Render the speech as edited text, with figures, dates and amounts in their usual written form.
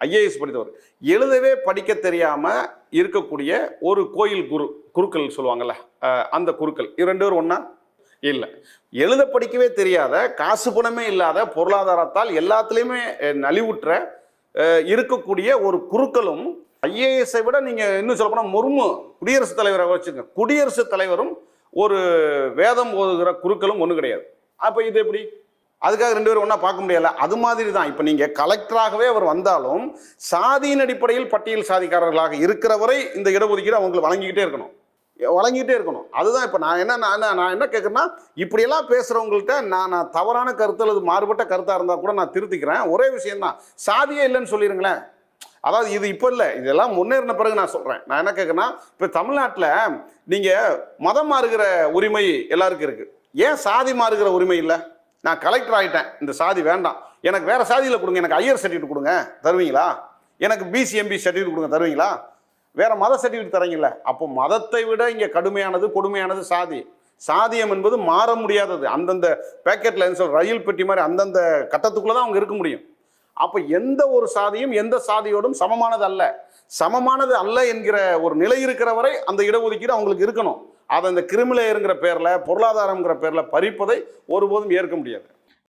IAS படித்தவர் எழுதவே படிக்க தெரியாம இருக்கக்கூடிய ஒரு கோயில் குருக்கள் சொல்லுவாங்கல்ல, அந்த குருக்கள் 2 பேரும் ஒண்ணா இல்லை. எழுத படிக்கவே தெரியாத, காசு பணமே இல்லாத, பொருளாதாரத்தால் எல்லாத்துலேயுமே நலிவுற்ற இருக்கக்கூடிய ஒரு குருக்களும் ஐஏஎஸை விட நீங்க இன்னும் சொல்ல போனா முர்மு குடியரசுத் தலைவரை வச்சுங்க, குடியரசுத் தலைவரும் ஒரு வேதம் ஓதுகிற குருக்களும் ஒண்ணு கிடையாது. அப்ப இது எப்படி? அதுக்காக 2 பேரும் ஒண்ணா பார்க்க முடியல. அது மாதிரி தான் இப்ப நீங்க கலெக்டராகவே அவர் வந்தாலும் சாதியின் அடிப்படையில் பட்டியல் சாதிக்காரர்களாக இருக்கிறவரை இந்த இடஒதுக்கீடு அவங்களுக்கு வழங்கிக்கிட்டே இருக்கணும். அதுதான் இப்ப நான் என்ன கேட்கறேன்னா, இப்படியெல்லாம் பேசுறவங்கள்ட்ட நான் தவறான கருத்து அல்லது மாறுபட்ட கருத்தா இருந்தா கூட நான் திருத்திக்கிறேன். ஒரே விஷயம் தான், சாதியே இல்லைன்னு சொல்லிருங்களேன். அதாவது இது இப்போ இல்லை, இதெல்லாம் முன்னேறின பிறகு நான் சொல்றேன். நான் என்ன கேட்கறேன்னா, இப்போ தமிழ்நாட்டில் நீங்க மதம் மாறுகிற உரிமை எல்லாருக்கும் இருக்கு, ஏன் சாதி மாறுகிற உரிமை இல்லை? நான் கலெக்டர் ஆகிட்டேன், இந்த சாதி வேண்டாம், எனக்கு வேற சாதியில் கொடுங்க, எனக்கு ஐயர் சர்டிஃபிகேட் கொடுங்க, தருவீங்களா? எனக்கு பிசிஎம்பி சர்டிஃபிகேட் கொடுங்க, தருவீங்களா? வேற மத சர்டிஃபிகேட் தரீங்கல்ல. அப்போ மதத்தை விட இங்கே கொடுமையானது சாதியம் என்பது மாற முடியாதது. அந்தந்த பேக்கெட்ல ரயில் பெட்டி மாதிரி அந்தந்த கட்டத்துக்குள்ள தான் அவங்க இருக்க முடியும். அப்ப எந்த ஒரு சாதியும் எந்த சாதியோடும் சமமானது அல்ல என்கிற ஒரு நிலை இருக்கிற வரை அந்த இடஒதுக்கீடு அவங்களுக்கு இருக்கணும். அதை இந்த கிரிமிலேயருங்கிற பேர்ல, பொருளாதாரம்ங்கிற பேர்ல பறிப்பதை ஒருபோதும் ஏற்க முடியாது.